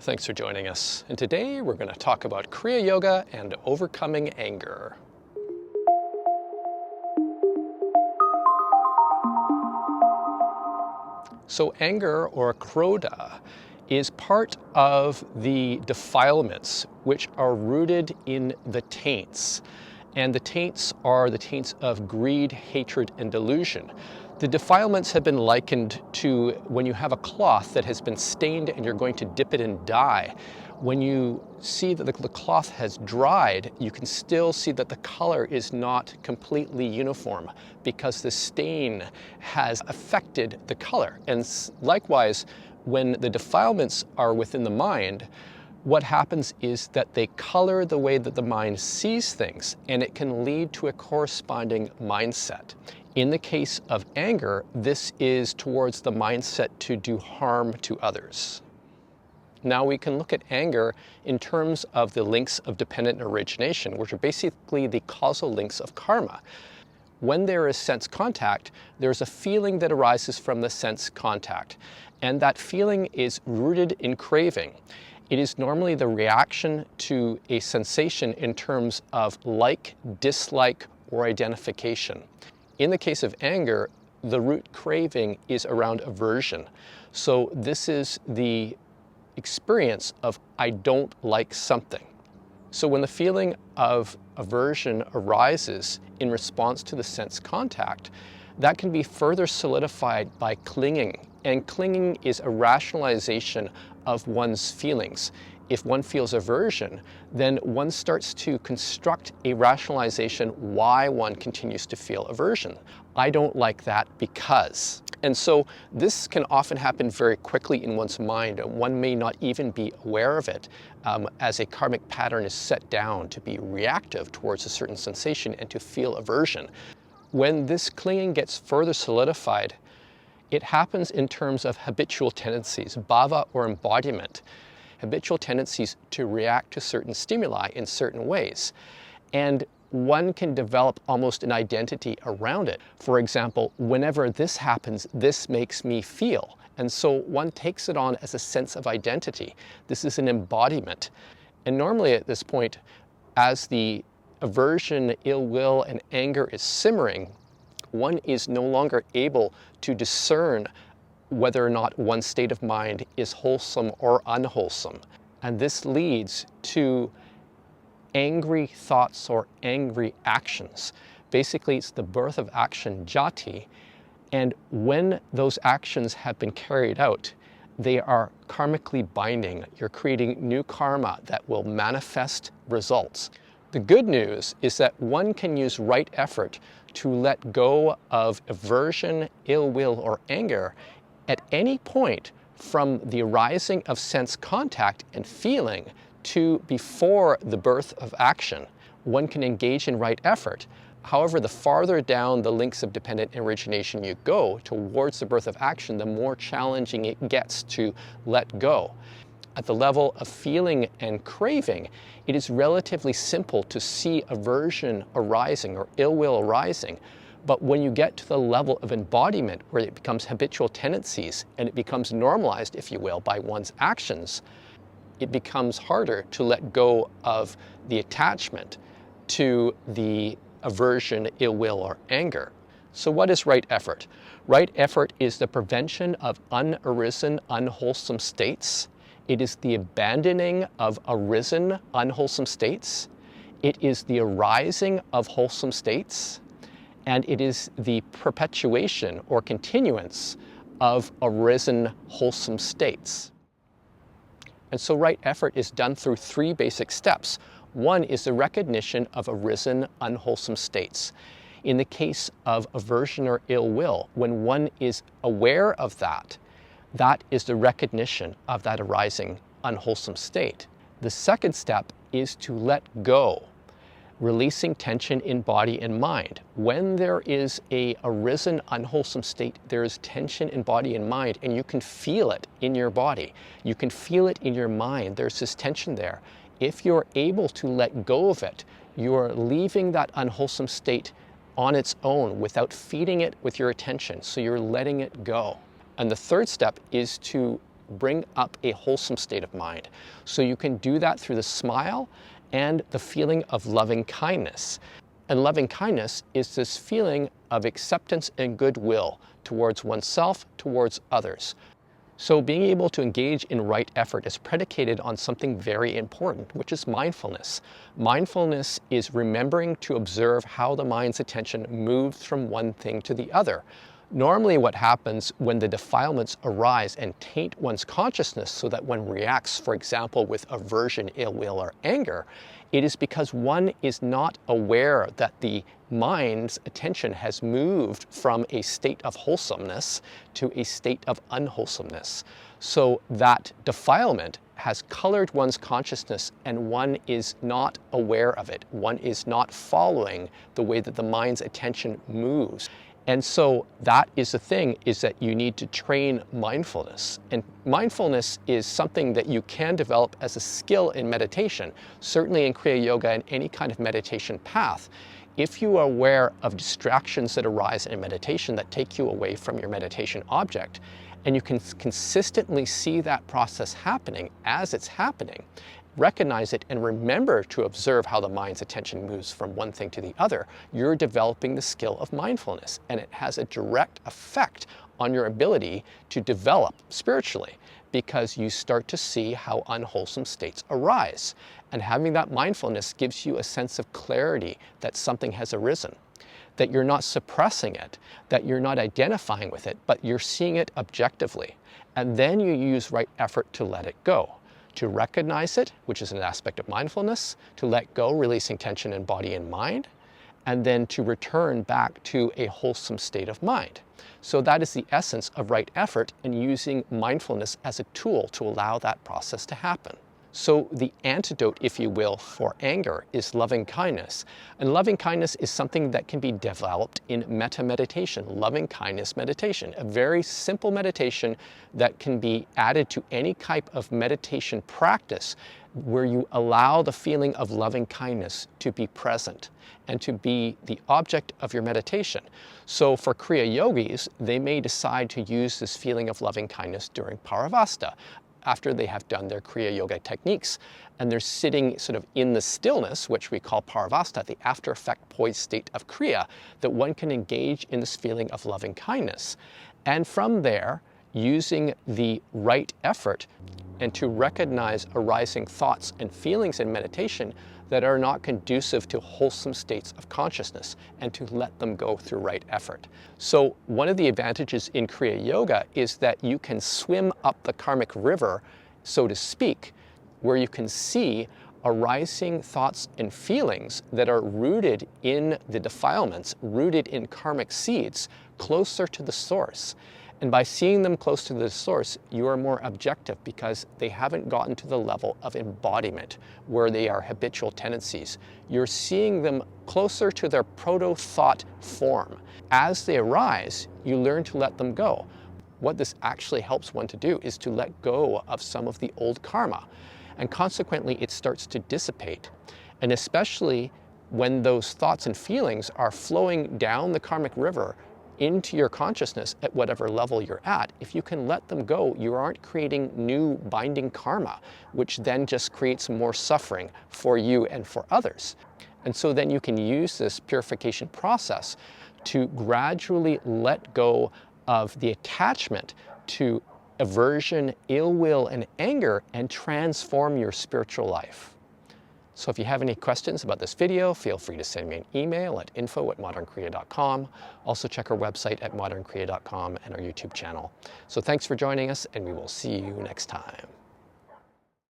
Thanks for joining us. And today we're going to talk about Kriya Yoga and overcoming anger. So anger, or krodha, is part of the defilements which are rooted in the taints. And the taints are the taints of greed, hatred, and delusion. The defilements have been likened to when you have a cloth that has been stained and you're going to dip it in dye. When you see that the cloth has dried, you can still see that the color is not completely uniform because the stain has affected the color. And likewise, when the defilements are within the mind, what happens is that they color the way that the mind sees things, and it can lead to a corresponding mindset. In the case of anger, this is towards the mindset to do harm to others. Now we can look at anger in terms of the links of dependent origination, which are basically the causal links of karma. When there is sense contact, there's a feeling that arises from the sense contact, and that feeling is rooted in craving. It is normally the reaction to a sensation in terms of like, dislike, or identification. In the case of anger, the root craving is around aversion. So this is the experience of I don't like something. So when the feeling of aversion arises in response to the sense contact, that can be further solidified by clinging. And clinging is a rationalization of one's feelings. If one feels aversion, then one starts to construct a rationalization why one continues to feel aversion. I don't like that because. And so this can often happen very quickly in one's mind, and one may not even be aware of it as a karmic pattern is set down to be reactive towards a certain sensation and to feel aversion. When this clinging gets further solidified, it happens in terms of habitual tendencies, bhava or embodiment. Habitual tendencies to react to certain stimuli in certain ways. And one can develop almost an identity around it. For example, whenever this happens, this makes me feel. And so one takes it on as a sense of identity. This is an embodiment. And normally at this point, as the aversion, ill will, and anger is simmering, one is no longer able to discern whether or not one's state of mind is wholesome or unwholesome. And this leads to angry thoughts or angry actions. Basically, it's the birth of action, jati, and when those actions have been carried out, they are karmically binding. You're creating new karma that will manifest results. The good news is that one can use right effort to let go of aversion, ill will, or anger at any point from the arising of sense contact and feeling to before the birth of action. One can engage in right effort. However, the farther down the links of dependent origination you go towards the birth of action, the more challenging it gets to let go. At the level of feeling and craving, it is relatively simple to see aversion arising or ill will arising. But when you get to the level of embodiment, where it becomes habitual tendencies and it becomes normalized, if you will, by one's actions, it becomes harder to let go of the attachment to the aversion, ill will, or anger. So what is right effort? Right effort is the prevention of unarisen, unwholesome states. It is the abandoning of arisen, unwholesome states. It is the arising of wholesome states. And it is the perpetuation or continuance of arisen, wholesome states. And so right effort is done through three basic steps. One is the recognition of arisen, unwholesome states. In the case of aversion or ill will, when one is aware of that, that is the recognition of that arising, unwholesome state. The second step is to let go, releasing tension in body and mind. When there is a arisen, unwholesome state, there is tension in body and mind, and you can feel it in your body. You can feel it in your mind. There's this tension there. If you're able to let go of it, you're leaving that unwholesome state on its own without feeding it with your attention. So you're letting it go. And the third step is to bring up a wholesome state of mind. So you can do that through the smile and the feeling of loving kindness. And loving kindness is this feeling of acceptance and goodwill towards oneself, towards others. So being able to engage in right effort is predicated on something very important, which is mindfulness. Mindfulness is remembering to observe how the mind's attention moves from one thing to the other. Normally what happens when the defilements arise and taint one's consciousness so that one reacts, for example, with aversion, ill will, or anger, it is because one is not aware that the mind's attention has moved from a state of wholesomeness to a state of unwholesomeness. So that defilement has colored one's consciousness and one is not aware of it. One is not following the way that the mind's attention moves. And so that is the thing, is that you need to train mindfulness. And mindfulness is something that you can develop as a skill in meditation, certainly in Kriya Yoga and any kind of meditation path. If you are aware of distractions that arise in meditation that take you away from your meditation object, and you can consistently see that process happening as it's happening, recognize it and remember to observe how the mind's attention moves from one thing to the other, you're developing the skill of mindfulness, and it has a direct effect on your ability to develop spiritually, because you start to see how unwholesome states arise. And having that mindfulness gives you a sense of clarity that something has arisen, that you're not suppressing it, that you're not identifying with it, but you're seeing it objectively. And then you use right effort to let it go. To recognize it, which is an aspect of mindfulness, to let go, releasing tension in body and mind, and then to return back to a wholesome state of mind. So that is the essence of right effort and using mindfulness as a tool to allow that process to happen. So the antidote, if you will, for anger is loving kindness. And loving kindness is something that can be developed in metta meditation, loving kindness meditation, a very simple meditation that can be added to any type of meditation practice where you allow the feeling of loving kindness to be present and to be the object of your meditation. So for Kriya yogis, they may decide to use this feeling of loving kindness during Paravasta, after they have done their Kriya Yoga techniques, and they're sitting sort of in the stillness, which we call Paravasta, the after effect poised state of Kriya, that one can engage in this feeling of loving kindness. And from there, using the right effort and to recognize arising thoughts and feelings in meditation that are not conducive to wholesome states of consciousness, and to let them go through right effort. So one of the advantages in Kriya Yoga is that you can swim up the karmic river, so to speak, where you can see arising thoughts and feelings that are rooted in the defilements, rooted in karmic seeds, closer to the source. And by seeing them close to the source, you are more objective because they haven't gotten to the level of embodiment where they are habitual tendencies. You're seeing them closer to their proto-thought form. As they arise, you learn to let them go. What this actually helps one to do is to let go of some of the old karma. And consequently, it starts to dissipate. And especially when those thoughts and feelings are flowing down the karmic river into your consciousness at whatever level you're at, if you can let them go, you aren't creating new binding karma, which then just creates more suffering for you and for others. And so then you can use this purification process to gradually let go of the attachment to aversion, ill will, and anger, and transform your spiritual life. So if you have any questions about this video, feel free to send me an email at info@modernkriya.com. Also check our website at modernkriya.com and our YouTube channel. So thanks for joining us, and we will see you next time.